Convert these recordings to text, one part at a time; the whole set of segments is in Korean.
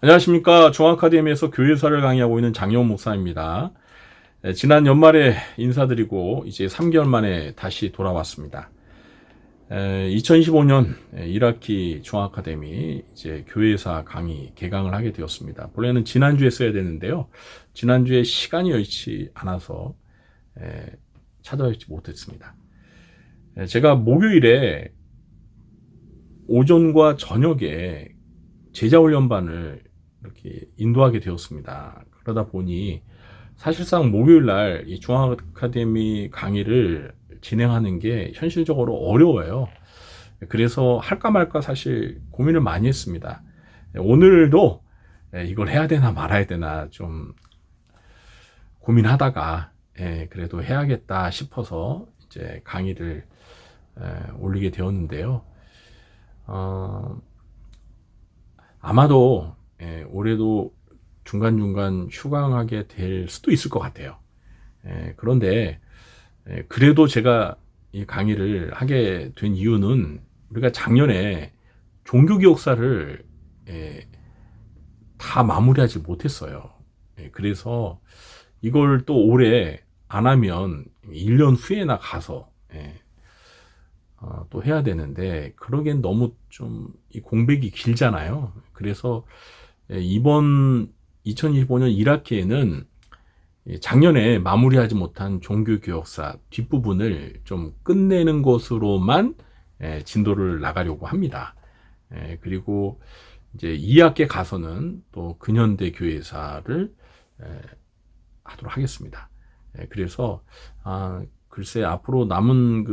안녕하십니까. 중앙아카데미에서 교회사를 강의하고 있는 장영훈 목사입니다. 지난 연말에 인사드리고 이제 3개월 만에 다시 돌아왔습니다. 2025년 1학기 중앙아카데미 이제 교회사 강의 개강을 하게 되었습니다. 본래는 지난주에 써야 되는데요. 지난주에 시간이 여의치 않아서 찾아뵙지 못했습니다. 제가 목요일에 오전과 저녁에 제자훈련반을 이렇게 인도하게 되었습니다. 그러다 보니 사실상 목요일 날 이 중앙아카데미 강의를 진행하는 게 현실적으로 어려워요. 그래서 할까 말까 사실 고민을 많이 했습니다. 오늘도 이걸 해야 되나 말아야 되나 좀 고민하다가 그래도 해야겠다 싶어서 이제 강의를 올리게 되었는데요. 아마도 올해도 중간중간 휴강하게 될 수도 있을 것 같아요. 그런데 그래도 제가 이 강의를 하게 된 이유는 우리가 작년에 종교개혁사를 다 마무리하지 못했어요. 그래서 이걸 또 올해 안 하면 1년 후에나 가서 또 해야 되는데 그러기엔 너무 좀 이 공백이 길잖아요. 그래서 이번 2025년 1학기에는 작년에 마무리하지 못한 종교개혁사 뒷부분을 좀 끝내는 것으로만 진도를 나가려고 합니다. 그리고 이제 2학기에 가서는 또 근현대 교회사를 하도록 하겠습니다. 그래서 글쎄 앞으로 남은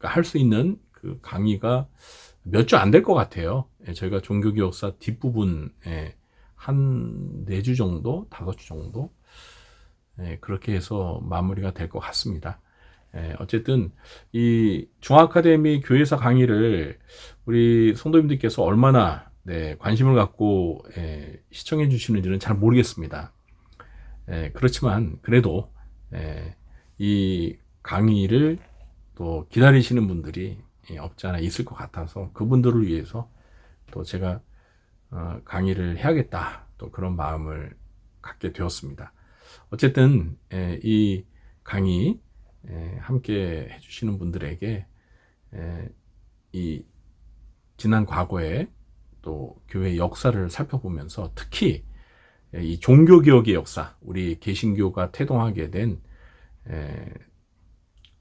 할 수 있는 그 강의가 몇 주 안 될 것 같아요. 저희가 종교개혁사 뒷부분에 한 4주 정도, 5주 정도 그렇게 해서 마무리가 될 것 같습니다. 어쨌든 이 중앙아카데미 교회사 강의를 우리 성도님들께서 얼마나 관심을 갖고 시청해 주시는지는 잘 모르겠습니다. 그렇지만 그래도 이 강의를 또 기다리시는 분들이 없지 않아 있을 것 같아서 그분들을 위해서 또 제가 강의를 해야겠다 또 그런 마음을 갖게 되었습니다. 어쨌든 이 강의 함께 해주시는 분들에게 이 지난 과거에 또 교회 역사를 살펴보면서 특히 이 종교개혁의 역사, 우리 개신교가 태동하게 된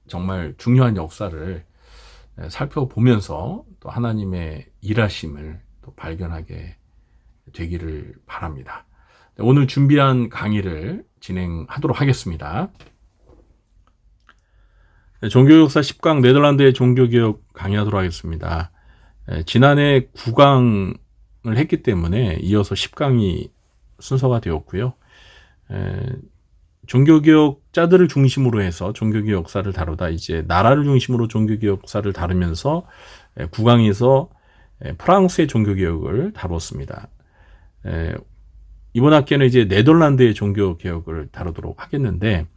정말 중요한 역사를 살펴보면서 또 하나님의 일하심을 또 발견하게 되기를 바랍니다. 오늘 준비한 강의를 진행하도록 하겠습니다. 종교역사 10강 네덜란드의 종교개혁 강의하도록 하겠습니다. 지난해 9강을 했기 때문에 이어서 10강이 순서가 되었고요. 종교개혁자들을 중심으로 해서 종교개혁 역사를 다루다 이제 나라를 중심으로 종교개혁 역사를 다루면서 9강에서 프랑스의 종교개혁을 다뤘습니다. 이번 학기에는 이제 네덜란드의 종교개혁을 다루도록 하겠는데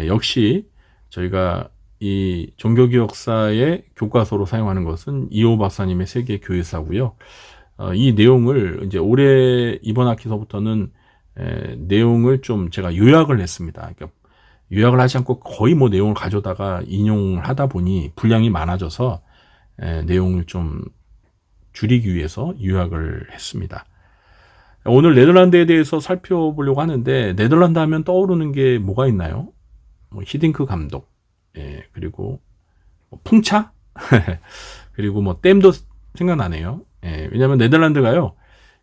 역시 저희가 이 종교개혁사의 교과서로 사용하는 것은 이호 박사님의 세계 교회사고요. 이 내용을 이제 올해 이번 학기서부터는 내용을 좀 제가 요약을 했습니다. 그러니까 요약을 하지 않고 거의 뭐 내용을 가져다가 인용을 하다 보니 분량이 많아져서 내용을 좀 줄이기 위해서 요약을 했습니다. 오늘 네덜란드에 대해서 살펴보려고 하는데 네덜란드 하면 떠오르는 게 뭐가 있나요? 뭐 히딩크 감독, 그리고 뭐 풍차, 그리고 뭐 댐도 생각나네요. 왜냐하면 네덜란드가요.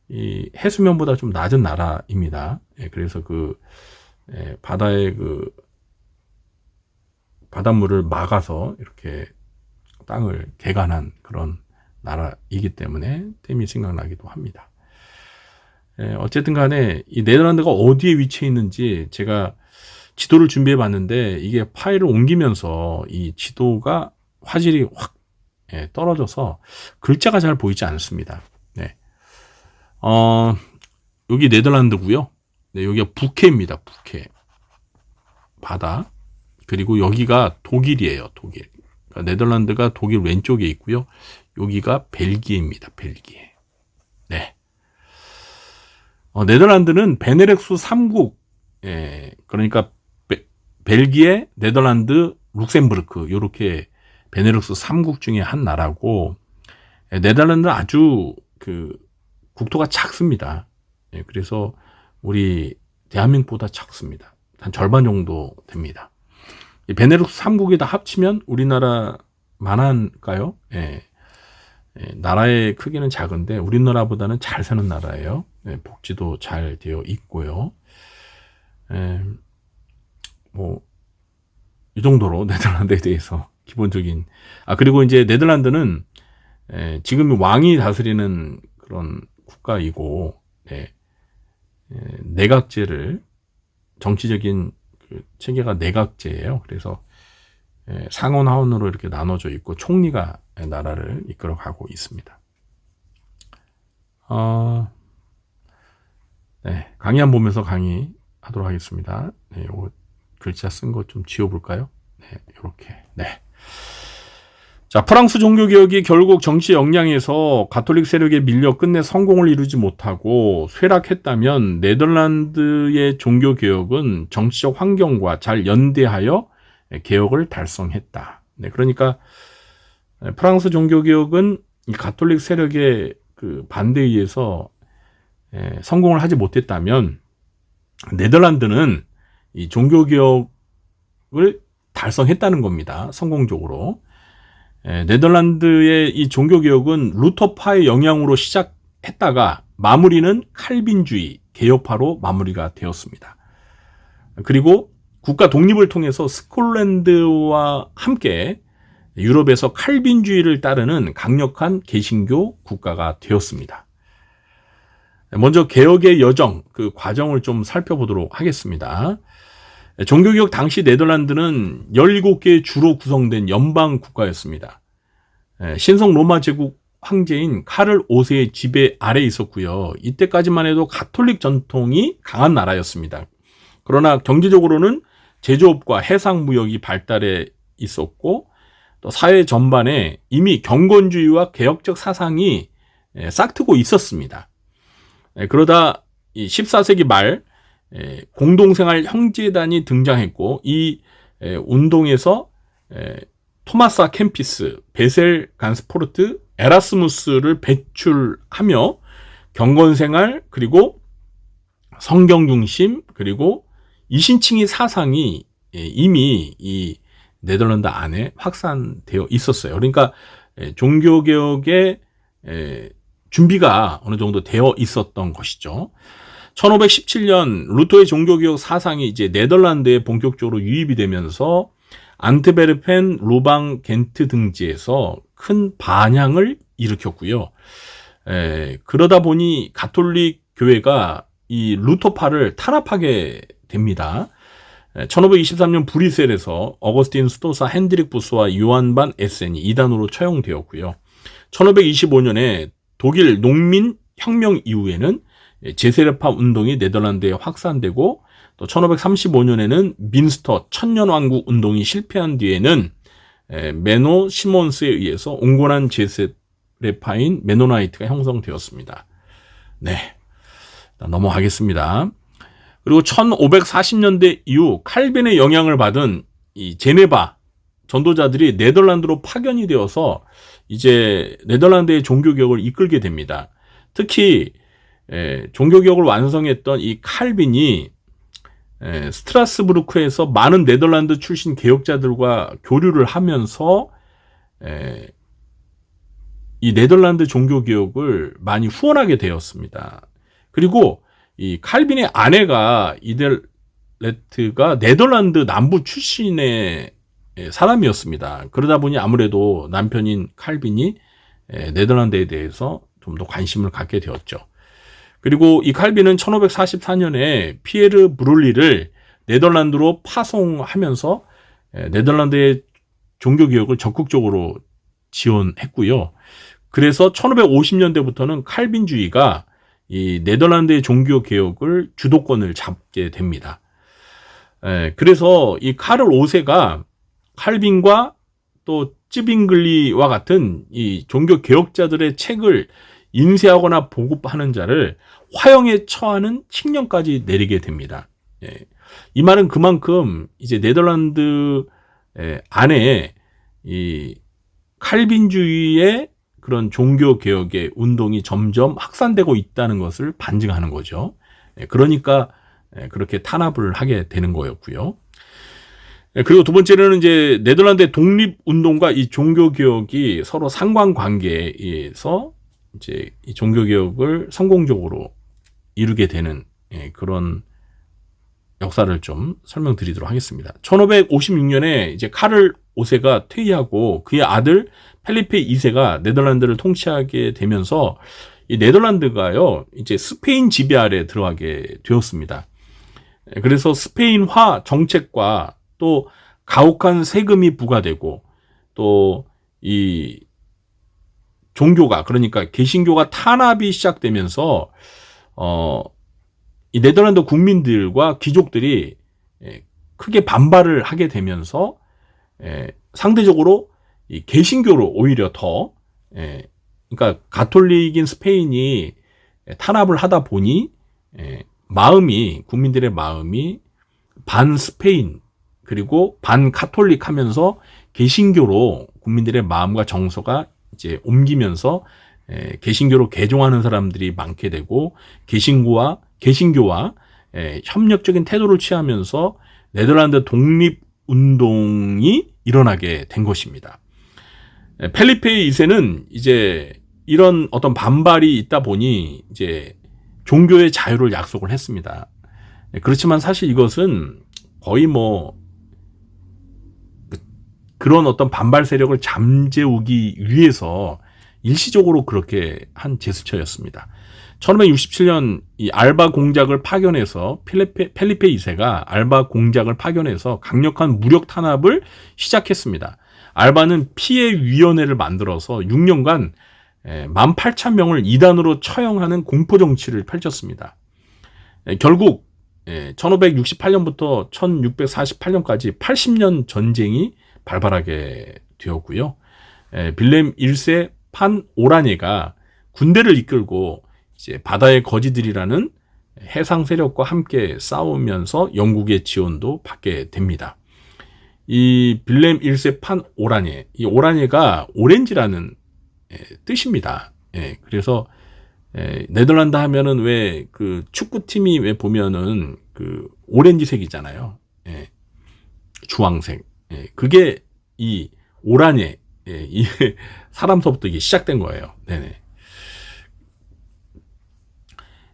이 해수면보다 좀 낮은 나라입니다. 그래서 바다의 바닷물을 막아서 이렇게 땅을 개간한 그런 나라이기 때문에 댐이 생각나기도 합니다. 어쨌든 간에 이 네덜란드가 어디에 위치해 있는지 제가 지도를 준비해 봤는데 이게 파일을 옮기면서 이 지도가 화질이 확 떨어져서 글자가 잘 보이지 않습니다. 여기 네덜란드고요. 여기가 북해입니다. 북해. 바다. 그리고 여기가 독일이에요. 독일. 그러니까 네덜란드가 독일 왼쪽에 있고요. 여기가 벨기에입니다. 벨기에. 네. 네덜란드는 베네룩스 3국, 그러니까 벨기에, 네덜란드, 룩셈부르크 요렇게 베네룩스 3국 중에 한 나라고, 네덜란드는 아주 그 국토가 작습니다. 그래서 우리 대한민국보다 작습니다. 한 절반 정도 됩니다. 베네룩스 3국이 다 합치면 우리나라만한가요? 나라의 크기는 작은데 우리나라보다는 잘 사는 나라예요. 복지도 잘 되어 있고요. 뭐 이 정도로 네덜란드에 대해서 기본적인. 그리고 이제 네덜란드는 지금 왕이 다스리는 그런 국가이고, 내각제를, 정치적인 그 체계가 내각제예요. 그래서 상원 하원으로 이렇게 나눠져 있고 총리가 나라를 이끌어가고 있습니다. 강의 한 번 보면서 강의하도록 하겠습니다. 요거 글자 쓴 거 좀 지워볼까요? 이렇게. 자, 프랑스 종교개혁이 결국 정치 역량에서 가톨릭 세력에 밀려 끝내 성공을 이루지 못하고 쇠락했다면 네덜란드의 종교개혁은 정치적 환경과 잘 연대하여 개혁을 달성했다. 그러니까 프랑스 종교개혁은 이 가톨릭 세력의 그 반대에 의해서 성공을 하지 못했다면 네덜란드는 이 종교개혁을 달성했다는 겁니다. 성공적으로. 네덜란드의 이 종교개혁은 루터파의 영향으로 시작했다가 마무리는 칼빈주의 개혁파로 마무리가 되었습니다. 그리고 국가 독립을 통해서 스콜랜드와 함께 유럽에서 칼빈주의를 따르는 강력한 개신교 국가가 되었습니다. 먼저 개혁의 여정, 그 과정을 좀 살펴보도록 하겠습니다. 종교개혁 당시 네덜란드는 17개의 주로 구성된 연방 국가였습니다. 신성 로마 제국 황제인 카를 5세의 지배 아래 있었고요. 이때까지만 해도 가톨릭 전통이 강한 나라였습니다. 그러나 경제적으로는 제조업과 해상무역이 발달해 있었고, 또 사회 전반에 이미 경건주의와 개혁적 사상이 싹트고 있었습니다. 그러다 14세기 말 공동생활 형제단이 등장했고, 이 운동에서 토마스 캠피스, 베셀 간스포르트, 에라스무스를 배출하며 경건생활, 그리고 성경중심, 그리고 이신칭의 사상이 이미 이 네덜란드 안에 확산되어 있었어요. 그러니까 종교개혁의 준비가 어느 정도 되어 있었던 것이죠. 1517년 루터의 종교개혁 사상이 이제 네덜란드에 본격적으로 유입이 되면서 안트베르펜, 루방, 겐트 등지에서 큰 반향을 일으켰고요. 그러다 보니 가톨릭 교회가 이 루터파를 탄압하게 됩니다. 1523년 브뤼셀에서 어거스틴 수도사 핸드릭 부스와 요한 반 에센이 이단으로 처형되었고요. 1525년에 독일 농민 혁명 이후에는 제세례파 운동이 네덜란드에 확산되고, 또 1535년에는 민스터 천년왕국 운동이 실패한 뒤에는 메노 시몬스에 의해서 온건한 제세례파인 메노나이트가 형성되었습니다. 넘어가겠습니다. 그리고 1540년대 이후 칼빈의 영향을 받은 이 제네바 전도자들이 네덜란드로 파견이 되어서 이제 네덜란드의 종교개혁을 이끌게 됩니다. 특히 종교개혁을 완성했던 이 칼빈이 스트라스부르크에서 많은 네덜란드 출신 개혁자들과 교류를 하면서 이 네덜란드 종교개혁을 많이 후원하게 되었습니다. 그리고 이 칼빈의 아내가 이델레트가 네덜란드 남부 출신의 사람이었습니다. 그러다 보니 아무래도 남편인 칼빈이 네덜란드에 대해서 좀 더 관심을 갖게 되었죠. 그리고 이 칼빈은 1544년에 피에르 브룰리를 네덜란드로 파송하면서 네덜란드의 종교개혁을 적극적으로 지원했고요. 그래서 1550년대부터는 칼빈주의가 이 네덜란드의 종교개혁을 주도권을 잡게 됩니다. 그래서 이 카를 5세가 칼빈과 또 찌빙글리와 같은 이 종교개혁자들의 책을 인쇄하거나 보급하는 자를 화형에 처하는 칙령까지 내리게 됩니다. 예. 이 말은 그만큼 이제 네덜란드 안에 이 칼빈주의의 그런 종교 개혁의 운동이 점점 확산되고 있다는 것을 반증하는 거죠. 그러니까 그렇게 탄압을 하게 되는 거였고요. 그리고 두 번째로는 이제 네덜란드의 독립운동과 이 종교개혁이 서로 상관관계에서 이제 이 종교개혁을 성공적으로 이루게 되는 그런 역사를 좀 설명드리도록 하겠습니다. 1556년에 이제 카를 5세가 퇴위하고 그의 아들 펠리페 2세가 네덜란드를 통치하게 되면서 이 네덜란드가요, 이제 스페인 지배 아래 들어가게 되었습니다. 그래서 스페인화 정책과 또 가혹한 세금이 부과되고 또 이 종교가, 그러니까 개신교가 탄압이 시작되면서 이 네덜란드 국민들과 귀족들이 크게 반발을 하게 되면서 상대적으로 이 개신교로 오히려 더 그러니까 가톨릭인 스페인이 탄압을 하다 보니 국민들의 마음이 반 스페인 그리고 반 카톨릭 하면서 개신교로 국민들의 마음과 정서가 이제 옮기면서 개신교로 개종하는 사람들이 많게 되고 개신교와 협력적인 태도를 취하면서 네덜란드 독립운동이 일어나게 된 것입니다. 펠리페 2세는 이제 이런 어떤 반발이 있다 보니 이제 종교의 자유를 약속을 했습니다. 그렇지만 사실 이것은 거의 그런 어떤 반발 세력을 잠재우기 위해서 일시적으로 그렇게 한 제스처였습니다. 1567년 이 알바 공작을 파견해서 펠리페 2세가 알바 공작을 파견해서 강력한 무력 탄압을 시작했습니다. 알바는 피해위원회를 만들어서 6년간 18,000명을 이단으로 처형하는 공포정치를 펼쳤습니다. 결국 1568년부터 1648년까지 80년 전쟁이 발발하게 되었고요. 빌렘 1세 판 오라녜가 군대를 이끌고 이제 바다의 거지들이라는 해상 세력과 함께 싸우면서 영국의 지원도 받게 됩니다. 이 빌렘 1세 판 오라녜, 이 오라녜가 오렌지라는 뜻입니다. 그래서 네덜란드 하면은 왜 그 축구팀이 왜 보면은 그 오렌지색이잖아요. 주황색. 그게 이 오라녜, 이 사람서부터 이게 시작된 거예요. 네네.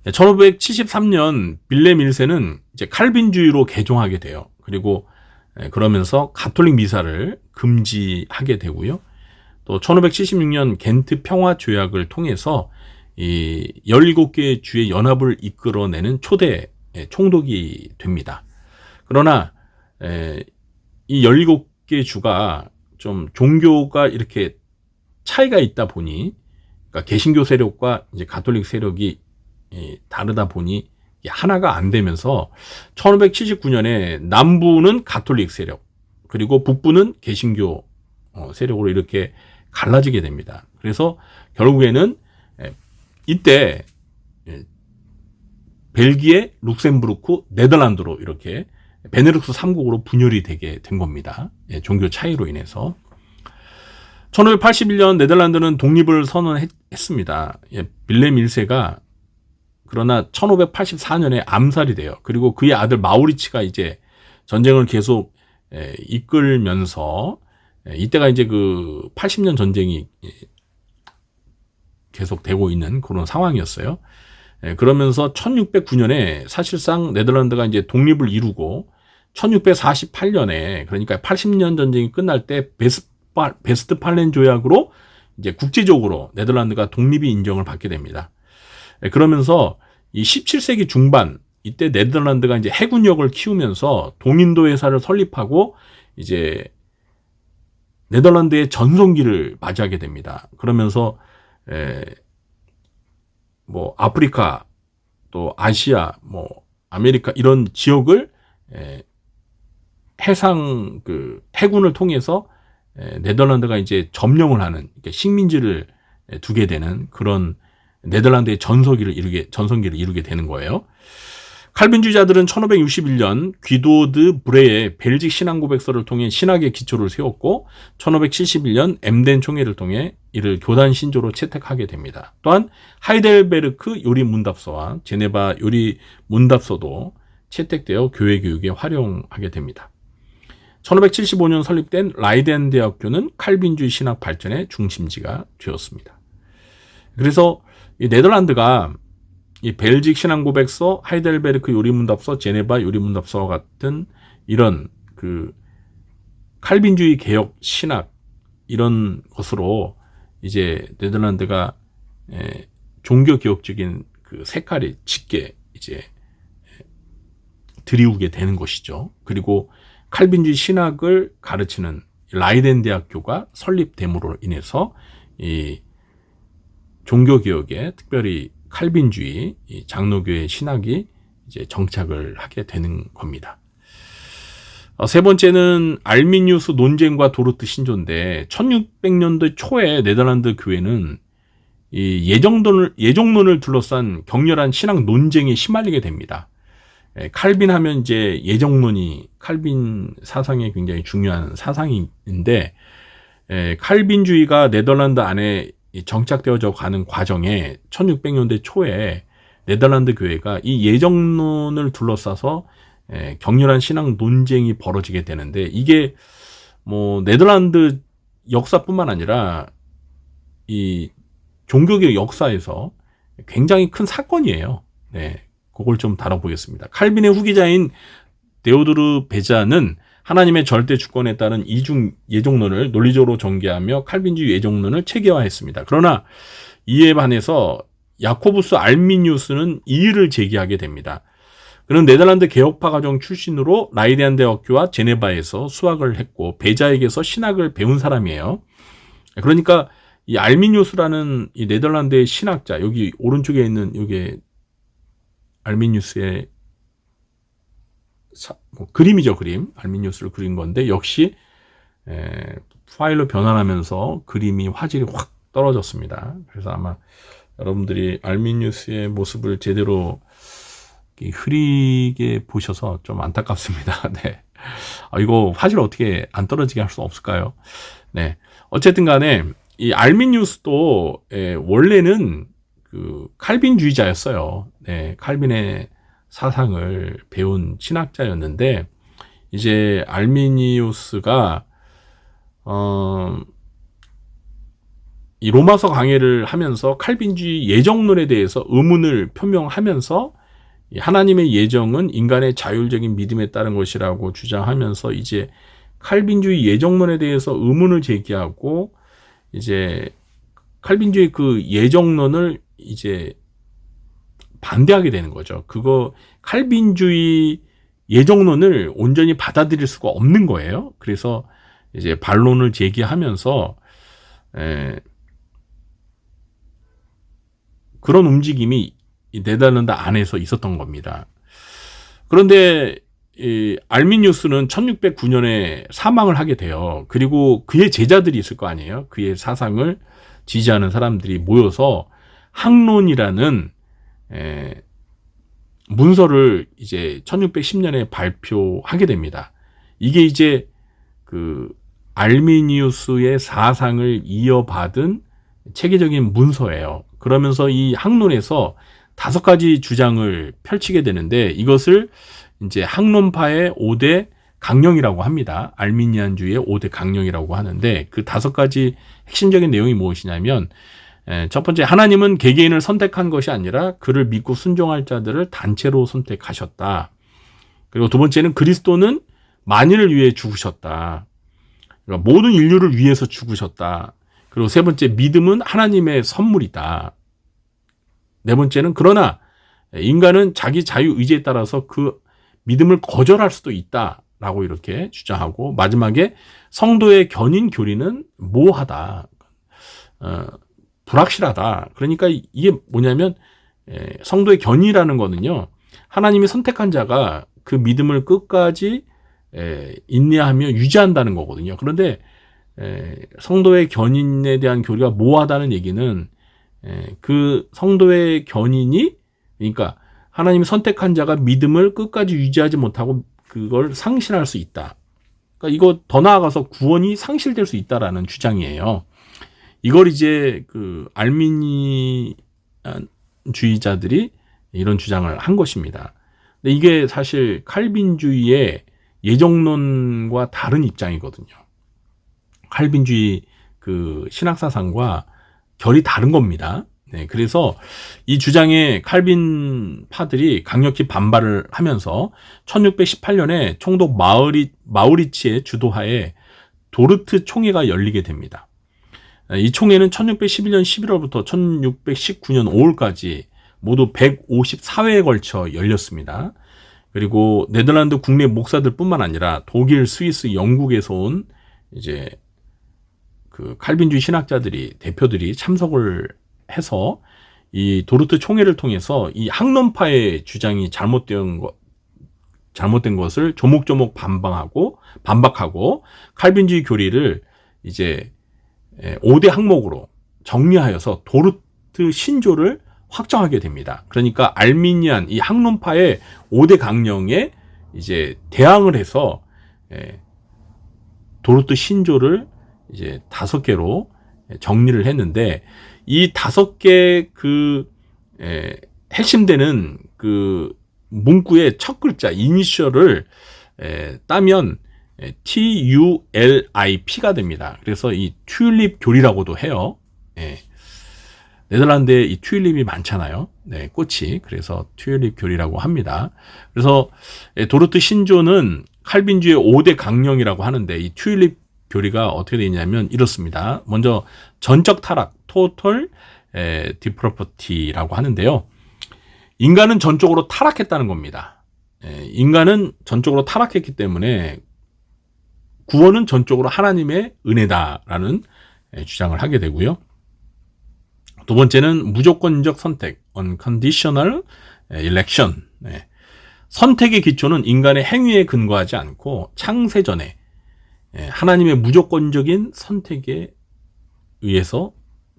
1573년 빌렘 1세는 이제 칼빈주의로 개종하게 돼요. 그리고 그러면서 가톨릭 미사를 금지하게 되고요. 또 1576년 겐트 평화 조약을 통해서 이 17개의 주의 연합을 이끌어내는 초대 총독이 됩니다. 그러나 이 17개 주가 좀 종교가 이렇게 차이가 있다 보니, 그러니까 개신교 세력과 이제 가톨릭 세력이 다르다 보니 하나가 안 되면서 1579년에 남부는 가톨릭 세력, 그리고 북부는 개신교 세력으로 이렇게 갈라지게 됩니다. 그래서 결국에는 이때 벨기에, 룩셈부르크, 네덜란드로 이렇게 베네룩스 3국으로 분열이 되게 된 겁니다. 종교 차이로 인해서. 1581년 네덜란드는 독립을 선언했습니다. 빌렘 1세가 그러나 1584년에 암살이 돼요. 그리고 그의 아들 마우리치가 이제 전쟁을 계속 이끌면서 이때가 이제 그 80년 전쟁이 계속 되고 있는 그런 상황이었어요. 그러면서 1609년에 사실상 네덜란드가 이제 독립을 이루고 1648년에, 그러니까 80년 전쟁이 끝날 때 베스트팔렌 조약으로 이제 국제적으로 네덜란드가 독립이 인정을 받게 됩니다. 그러면서 이 17세기 중반 이때 네덜란드가 이제 해군력을 키우면서 동인도 회사를 설립하고 이제 네덜란드의 전성기를 맞이하게 됩니다. 그러면서 뭐 아프리카, 또 아시아, 뭐 아메리카 이런 지역을 해상 그 해군을 통해서 네덜란드가 이제 점령을 하는, 식민지를 두게 되는 그런 네덜란드의 전성기를 이루게 되는 거예요. 칼빈주의자들은 1561년 귀도드 브레의 벨직 신앙 고백서를 통해 신학의 기초를 세웠고 1571년 엠덴 총회를 통해 이를 교단 신조로 채택하게 됩니다. 또한 하이델베르크 요리 문답서와 제네바 요리 문답서도 채택되어 교회 교육에 활용하게 됩니다. 1575년 설립된 라이덴 대학교는 칼빈주의 신학 발전의 중심지가 되었습니다. 그래서 이 네덜란드가 이 벨직 신앙 고백서, 하이델베르크 요리문답서, 제네바 요리문답서와 같은 이런 그 칼빈주의 개혁 신학 이런 것으로 이제 네덜란드가 종교 개혁적인 그 색깔이 짙게 이제 들이우게 되는 것이죠. 그리고 칼빈주의 신학을 가르치는 라이덴 대학교가 설립됨으로 인해서 이 종교 개혁에 특별히 칼빈주의 장로교의 신학이 이제 정착을 하게 되는 겁니다. 세 번째는 알미니우스 논쟁과 도르트 신조인데 1600년대 초에 네덜란드 교회는 이 예정론을 둘러싼 격렬한 신학 논쟁에 시말리게 됩니다. 칼빈 하면 이제 예정론이 칼빈 사상에 굉장히 중요한 사상인데 칼빈주의가 네덜란드 안에 정착되어져 가는 과정에 1600년대 초에 네덜란드 교회가 이 예정론을 둘러싸서 격렬한 신앙 논쟁이 벌어지게 되는데 이게 뭐 네덜란드 역사뿐만 아니라 이 종교개혁 역사에서 굉장히 큰 사건이에요. 네, 그걸 좀 다뤄보겠습니다. 칼빈의 후기자인 데오도르 베자는 하나님의 절대 주권에 따른 이중 예정론을 논리적으로 전개하며 칼빈주의 예정론을 체계화했습니다. 그러나 이에 반해서 야코부스 알미니우스는 이의를 제기하게 됩니다. 그는 네덜란드 개혁파 가정 출신으로 라이덴 대학교와 제네바에서 수학을 했고 베자에게서 신학을 배운 사람이에요. 그러니까 이 알미니우스라는 이 네덜란드의 신학자, 여기 오른쪽에 있는 이게 알미니우스의 그림이죠, 그림. 알미니우스를 그린 건데 역시 파일로 변환하면서 그림이 화질이 확 떨어졌습니다. 그래서 아마 여러분들이 알미니우스의 모습을 제대로 흐리게 보셔서 좀 안타깝습니다. 네. 이거 화질 어떻게 안 떨어지게 할 수 없을까요? 네. 어쨌든 간에 이 알미니우스도 원래는 그 칼빈주의자였어요. 네. 칼빈의 사상을 배운 신학자였는데 이제 알미니우스가 이 로마서 강해를 하면서 칼빈주의 예정론에 대해서 의문을 표명하면서 하나님의 예정은 인간의 자율적인 믿음에 따른 것이라고 주장하면서 이제 칼빈주의 예정론에 대해서 의문을 제기하고 이제 칼빈주의 그 예정론을 이제 반대하게 되는 거죠. 그거 칼빈주의 예정론을 온전히 받아들일 수가 없는 거예요. 그래서 이제 반론을 제기하면서 그런 움직임이 네덜란드 안에서 있었던 겁니다. 그런데 이 알미니우스는 1609년에 사망을 하게 돼요. 그리고 그의 제자들이 있을 거 아니에요. 그의 사상을 지지하는 사람들이 모여서 학론이라는 문서를 이제 1610년에 발표하게 됩니다. 이게 이제 그 알미니우스의 사상을 이어받은 체계적인 문서예요. 그러면서 이 학론에서 5가지 주장을 펼치게 되는데 이것을 이제 학론파의 5대 강령이라고 합니다. 알미니안주의의 5대 강령이라고 하는데 그 5가지 핵심적인 내용이 무엇이냐면 첫 번째, 하나님은 개개인을 선택한 것이 아니라 그를 믿고 순종할 자들을 단체로 선택하셨다. 그리고 두 번째는 그리스도는 만인을 위해 죽으셨다. 그러니까 모든 인류를 위해서 죽으셨다. 그리고 세 번째, 믿음은 하나님의 선물이다. 네 번째는 그러나 인간은 자기 자유의지에 따라서 그 믿음을 거절할 수도 있다라고 이렇게 주장하고 마지막에 성도의 견인 교리는 모호하다. 불확실하다. 그러니까 이게 뭐냐면 성도의 견이라는 거는요. 하나님이 선택한 자가 그 믿음을 끝까지 인내하며 유지한다는 거거든요. 그런데 성도의 견인에 대한 교리가 모호하다는 얘기는 그 성도의 견인이, 그러니까 하나님이 선택한 자가 믿음을 끝까지 유지하지 못하고 그걸 상실할 수 있다. 그러니까 이거 더 나아가서 구원이 상실될 수 있다라는 주장이에요. 이걸 이제 그 알미니주의자들이 이런 주장을 한 것입니다. 근데 이게 사실 칼빈주의의 예정론과 다른 입장이거든요. 칼빈주의 그 신학사상과 결이 다른 겁니다. 네, 그래서 이 주장에 칼빈파들이 강력히 반발을 하면서 1618년에 총독 마우리치의 주도하에 도르트 총회가 열리게 됩니다. 이 총회는 1611년 11월부터 1619년 5월까지 모두 154회에 걸쳐 열렸습니다. 그리고 네덜란드 국내 목사들뿐만 아니라 독일, 스위스, 영국에서 온 이제 그 칼빈주의 신학자들이, 대표들이 참석을 해서 이 도르트 총회를 통해서 이 학론파의 주장이 잘못된 것을 조목조목 반박하고 칼빈주의 교리를 이제 5대 항목으로 정리하여서 도르트 신조를 확정하게 됩니다. 그러니까 알미니안 이 학론파의 5대 강령에 이제 대항을 해서 도르트 신조를 이제 5개로 정리를 했는데, 이 5개 그 핵심되는 그 문구의 첫 글자 이니셜을 따면 TULIP가 됩니다. 그래서 이 튤립 교리라고도 해요. 네덜란드에 이 튤립이 많잖아요. 네, 꽃이. 그래서 튤립 교리라고 합니다. 그래서 도르트 신조는 칼빈주의 5대 강령이라고 하는데, 이 튤립 교리가 어떻게 되어 있냐면 이렇습니다. 먼저 전적 타락, total depravity라고 하는데요. 인간은 전적으로 타락했다는 겁니다. 인간은 전적으로 타락했기 때문에 구원은 전적으로 하나님의 은혜다라는 주장을 하게 되고요. 두 번째는 무조건적 선택, unconditional election. 선택의 기초는 인간의 행위에 근거하지 않고 창세전에 하나님의 무조건적인 선택에 의해서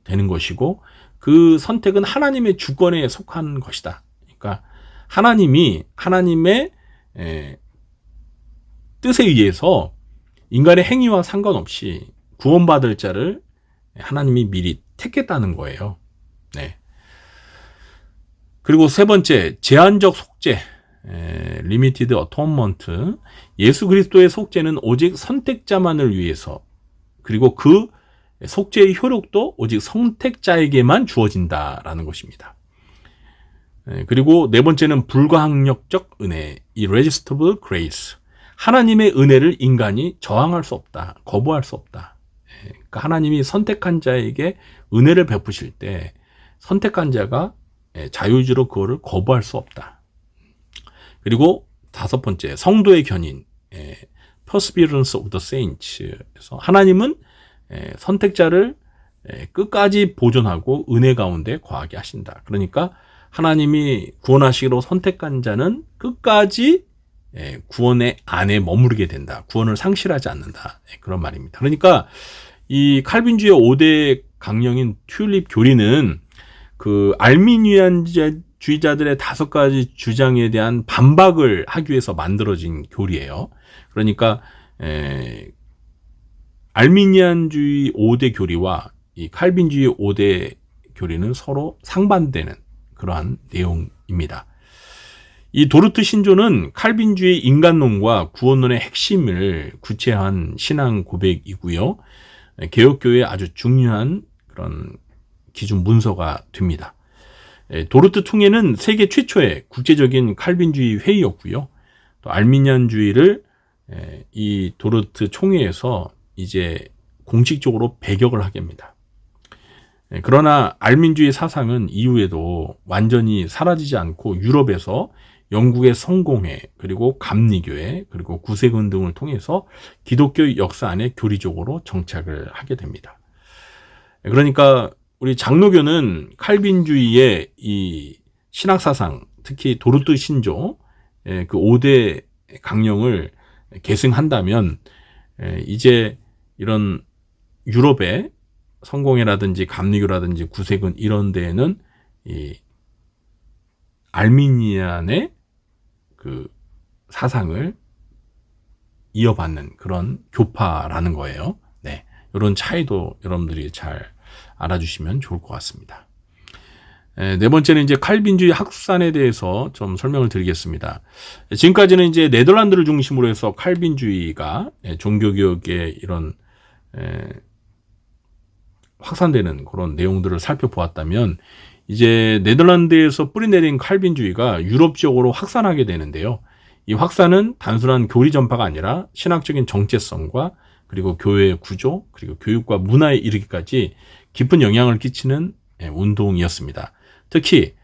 되는 것이고, 그 선택은 하나님의 주권에 속한 것이다. 그러니까 하나님의 뜻에 의해서 인간의 행위와 상관없이 구원받을 자를 하나님이 미리 택했다는 거예요. 네. 그리고 세 번째, 제한적 속죄, limited atonement. 예수 그리스도의 속죄는 오직 선택자만을 위해서, 그리고 그 속죄의 효력도 오직 선택자에게만 주어진다라는 것입니다. 그리고 네 번째는 불가항력적 은혜, irresistible grace. 하나님의 은혜를 인간이 저항할 수 없다, 거부할 수 없다. 그러니까 하나님이 선택한 자에게 은혜를 베푸실 때 선택한 자가 자유의지로 그거를 거부할 수 없다. 그리고 다섯 번째, 성도의 견인, perseverance of the saints. 그래서 하나님은 선택자를 끝까지 보존하고 은혜 가운데 거하게 하신다. 그러니까 하나님이 구원하시기로 선택한 자는 끝까지 구원의 안에 머무르게 된다. 구원을 상실하지 않는다. 그런 말입니다. 그러니까 이 칼빈주의 5대 강령인 튤립 교리는 그 알미니안주의자들의 5가지 주장에 대한 반박을 하기 위해서 만들어진 교리예요. 그러니까 알미니안주의 5대 교리와 이 칼빈주의 5대 교리는 서로 상반되는 그러한 내용입니다. 이 도르트 신조는 칼빈주의 인간론과 구원론의 핵심을 구체화한 신앙 고백이고요. 개혁교회의 아주 중요한 그런 기준 문서가 됩니다. 도르트 총회는 세계 최초의 국제적인 칼빈주의 회의였고요. 또 알미니안주의를 이 도르트 총회에서 이제 공식적으로 배격을 하게 합니다. 그러나 알민주의 사상은 이후에도 완전히 사라지지 않고 유럽에서 영국의 성공회, 그리고 감리교회, 그리고 구세군 등을 통해서 기독교 역사 안에 교리적으로 정착을 하게 됩니다. 그러니까 우리 장로교는 칼빈주의의 이 신학사상, 특히 도르트 신조 그 5대 강령을 계승한다면 이제 이런 유럽의 성공회라든지 감리교라든지 구세군 이런 데에는 이 알미니안의 그 사상을 이어받는 그런 교파라는 거예요. 네, 이런 차이도 여러분들이 잘 알아주시면 좋을 것 같습니다. 네 번째는 이제 칼빈주의 확산에 대해서 좀 설명을 드리겠습니다. 지금까지는 이제 네덜란드를 중심으로 해서 칼빈주의가 종교개혁의 이런 확산되는 그런 내용들을 살펴보았다면, 이제 네덜란드에서 뿌리내린 칼빈주의가 유럽 지역으로 확산하게 되는데요. 이 확산은 단순한 교리 전파가 아니라 신학적인 정체성과 그리고 교회의 구조, 그리고 교육과 문화에 이르기까지 깊은 영향을 끼치는 운동이었습니다. 특히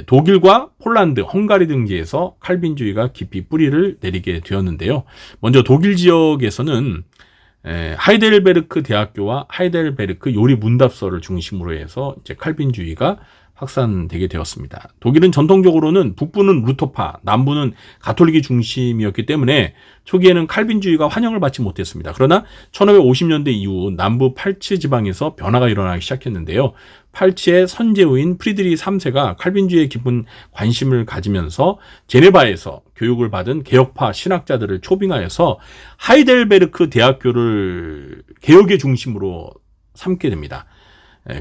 독일과 폴란드, 헝가리 등지에서 칼빈주의가 깊이 뿌리를 내리게 되었는데요. 먼저 독일 지역에서는 하이델베르크 대학교와 하이델베르크 요리 문답서를 중심으로 해서 이제 칼빈주의가 확산되게 되었습니다. 독일은 전통적으로는 북부는 루터파, 남부는 가톨릭이 중심이었기 때문에 초기에는 칼빈주의가 환영을 받지 못했습니다. 그러나 1550년대 이후 남부 팔츠 지방에서 변화가 일어나기 시작했는데요. 팔츠의 선제후인 프리드리히 3세가 칼빈주의에 깊은 관심을 가지면서 제네바에서 교육을 받은 개혁파 신학자들을 초빙하여서 하이델베르크 대학교를 개혁의 중심으로 삼게 됩니다.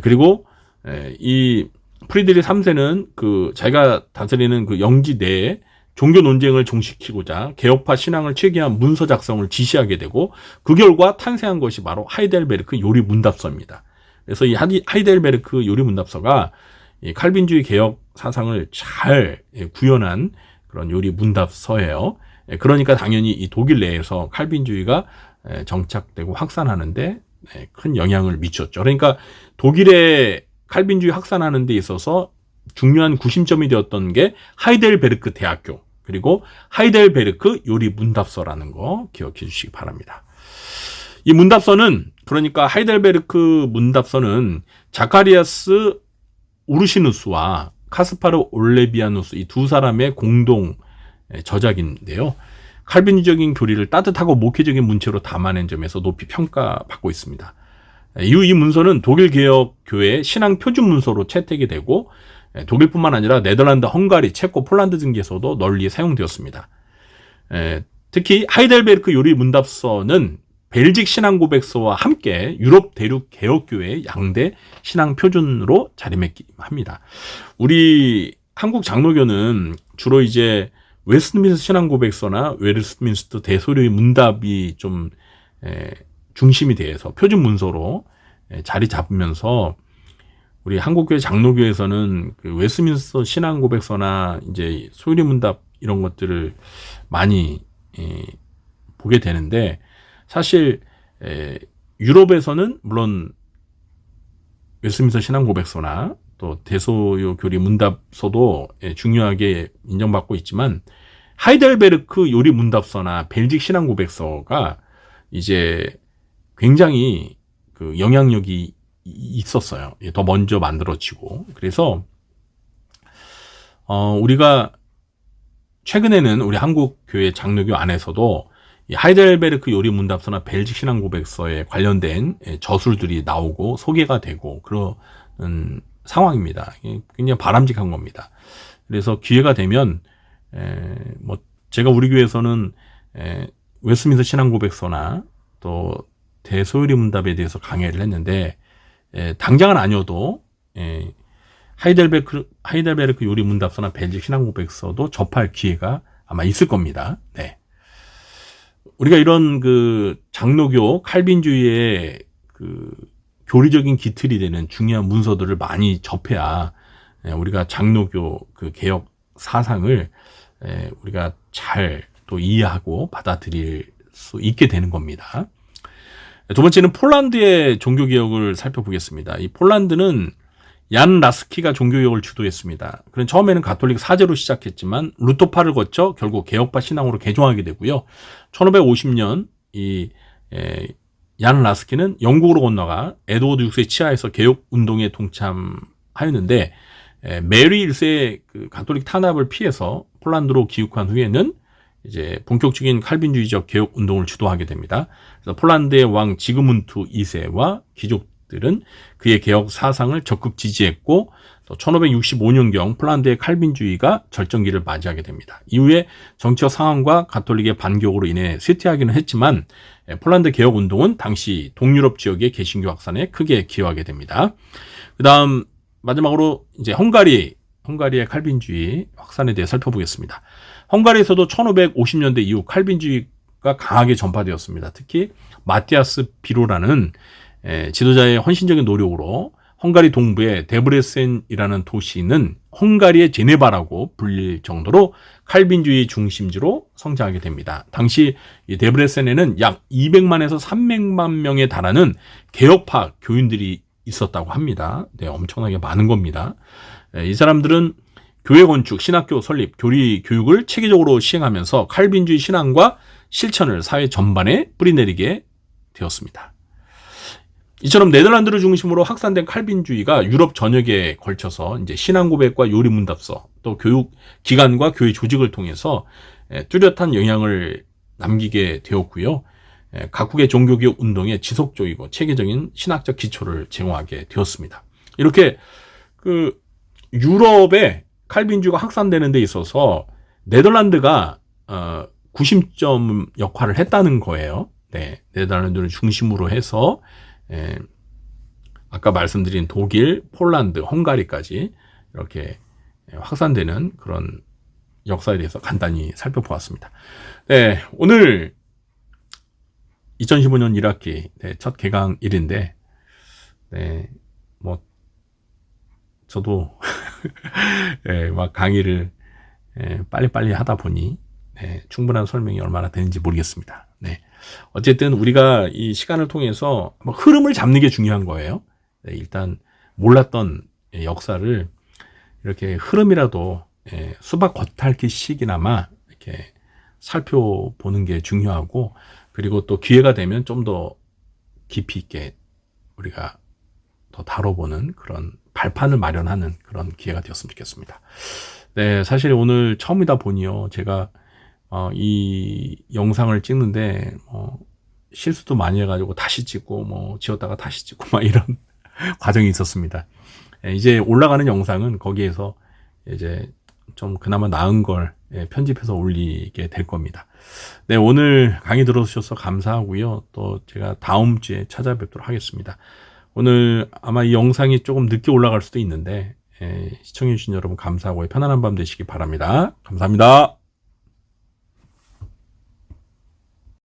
그리고 이 프리드리히 3세는 그 자기가 다스리는 그 영지 내에 종교 논쟁을 종식시키고자 개혁파 신앙을 체계한 문서 작성을 지시하게 되고, 그 결과 탄생한 것이 바로 하이델베르크 요리 문답서입니다. 그래서 이 하이델베르크 요리 문답서가 이 칼빈주의 개혁 사상을 잘 구현한 그런 요리 문답서예요. 그러니까 당연히 이 독일 내에서 칼빈주의가 정착되고 확산하는데 큰 영향을 미쳤죠. 그러니까 독일의 칼빈주의 확산하는 데 있어서 중요한 구심점이 되었던 게 하이델베르크 대학교, 그리고 하이델베르크 요리 문답서라는 거 기억해 주시기 바랍니다. 이 문답서는, 그러니까 하이델베르크 문답서는 자카리아스 우르시누스와 카스파르 올레비아누스 이 두 사람의 공동 저작인데요. 칼빈주의적인 교리를 따뜻하고 목회적인 문체로 담아낸 점에서 높이 평가받고 있습니다. 이후 이 문서는 독일 개혁 교회의 신앙 표준 문서로 채택이 되고, 독일뿐만 아니라 네덜란드, 헝가리, 체코, 폴란드 등지에서도 널리 사용되었습니다. 특히 하이델베르크 요리 문답서는 벨직 신앙 고백서와 함께 유럽 대륙 개혁교회의 양대 신앙 표준으로 자리매김합니다. 우리 한국 장로교는 주로 이제 웨스트민스터 신앙 고백서나 웨스트민스터 대소료의 문답이 좀 중심이 돼서 표준 문서로 자리 잡으면서, 우리 한국교회 장로교에서는 그 웨스트민스터 신앙 고백서나 이제 소유리 문답 이런 것들을 많이 보게 되는데, 사실 유럽에서는 물론 웨스트민스터 신앙 고백서나 또 대소요 교리 문답서도 중요하게 인정받고 있지만, 하이델베르크 요리 문답서나 벨직 신앙 고백서가 이제 굉장히 그 영향력이 있었어요. 더 먼저 만들어지고. 그래서 우리가 최근에는 우리 한국 교회 장로교 안에서도 이 하이델베르크 요리 문답서나 벨직 신앙 고백서에 관련된 저술들이 나오고 소개가 되고 그런 상황입니다. 굉장히 바람직한 겁니다. 그래서 기회가 되면 뭐 제가 우리 교회에서는 웨스트민스터 신앙 고백서나 또 대소요리 문답에 대해서 강의를 했는데, 당장은 아니어도 하이델베르크 요리 문답서나 벨직 신앙 고백서도 접할 기회가 아마 있을 겁니다. 네. 우리가 이런 그 장로교 칼빈주의의 그 교리적인 기틀이 되는 중요한 문서들을 많이 접해야 우리가 장로교 그 개혁 사상을 우리가 잘 또 이해하고 받아들일 수 있게 되는 겁니다. 두 번째는 폴란드의 종교개혁을 살펴보겠습니다. 이 폴란드는 얀 라스키가 종교개혁을 주도했습니다. 그는 처음에는 가톨릭 사제로 시작했지만 루터파를 거쳐 결국 개혁파 신앙으로 개종하게 되고요. 1550년 이 얀 라스키는 영국으로 건너가 에드워드 6세 치하에서 개혁 운동에 동참하였는데, 메리 1세의 그 가톨릭 탄압을 피해서 폴란드로 귀국한 후에는 이제 본격적인 칼빈주의적 개혁 운동을 주도하게 됩니다. 그래서 폴란드의 왕 지그문트 2세와 귀족 민족들은 그의 개혁 사상을 적극 지지했고 또 1565년경 폴란드의 칼빈주의가 절정기를 맞이하게 됩니다. 이후에 정치적 상황과 가톨릭의 반격으로 인해 쇠퇴하기는 했지만 폴란드 개혁 운동은 당시 동유럽 지역의 개신교 확산에 크게 기여하게 됩니다. 그다음 마지막으로 이제 헝가리의 칼빈주의 확산에 대해 살펴보겠습니다. 헝가리에서도 1550년대 이후 칼빈주의가 강하게 전파되었습니다. 특히 마티아스 비로라는 지도자의 헌신적인 노력으로 헝가리 동부의 데브레센이라는 도시는 헝가리의 제네바라고 불릴 정도로 칼빈주의 중심지로 성장하게 됩니다. 당시 이 데브레센에는 약 200만에서 300만 명에 달하는 개혁파 교인들이 있었다고 합니다. 네, 엄청나게 많은 겁니다. 이 사람들은 교회 건축, 신학교 설립, 교리 교육을 체계적으로 시행하면서 칼빈주의 신앙과 실천을 사회 전반에 뿌리내리게 되었습니다. 이처럼 네덜란드를 중심으로 확산된 칼빈주의가 유럽 전역에 걸쳐서 이제 신앙 고백과 요리 문답서, 또 교육 기관과 교회 조직을 통해서 뚜렷한 영향을 남기게 되었고요. 각국의 종교개혁 운동에 지속적이고 체계적인 신학적 기초를 제공하게 되었습니다. 이렇게 그 유럽의 칼빈주의가 확산되는 데 있어서 네덜란드가 구심점 역할을 했다는 거예요. 네, 네덜란드를 중심으로 해서 아까 말씀드린 독일, 폴란드, 헝가리까지 이렇게 확산되는 그런 역사에 대해서 간단히 살펴보았습니다. 네, 오늘 2015년 1학기 첫 개강일인데, 네, 뭐 저도 막 강의를 빨리빨리 하다 보니 충분한 설명이 얼마나 되는지 모르겠습니다. 네. 어쨌든 우리가 이 시간을 통해서 흐름을 잡는 게 중요한 거예요. 네, 일단 몰랐던 역사를 이렇게 흐름이라도 수박 겉핥기식이나마 이렇게 살펴보는 게 중요하고, 그리고 또 기회가 되면 좀 더 깊이 있게 우리가 더 다뤄보는 그런 발판을 마련하는 그런 기회가 되었으면 좋겠습니다. 네, 사실 오늘 처음이다 보니요, 제가 이 영상을 찍는데 실수도 많이 해가지고 다시 찍고 지웠다가 다시 찍고 막 이런 과정이 있었습니다. 이제 올라가는 영상은 거기에서 이제 좀 그나마 나은 걸 편집해서 올리게 될 겁니다. 네, 오늘 강의 들어주셔서 감사하고요. 또 제가 다음 주에 찾아뵙도록 하겠습니다. 오늘 아마 이 영상이 조금 늦게 올라갈 수도 있는데 시청해주신 여러분 감사하고 편안한 밤 되시기 바랍니다. 감사합니다.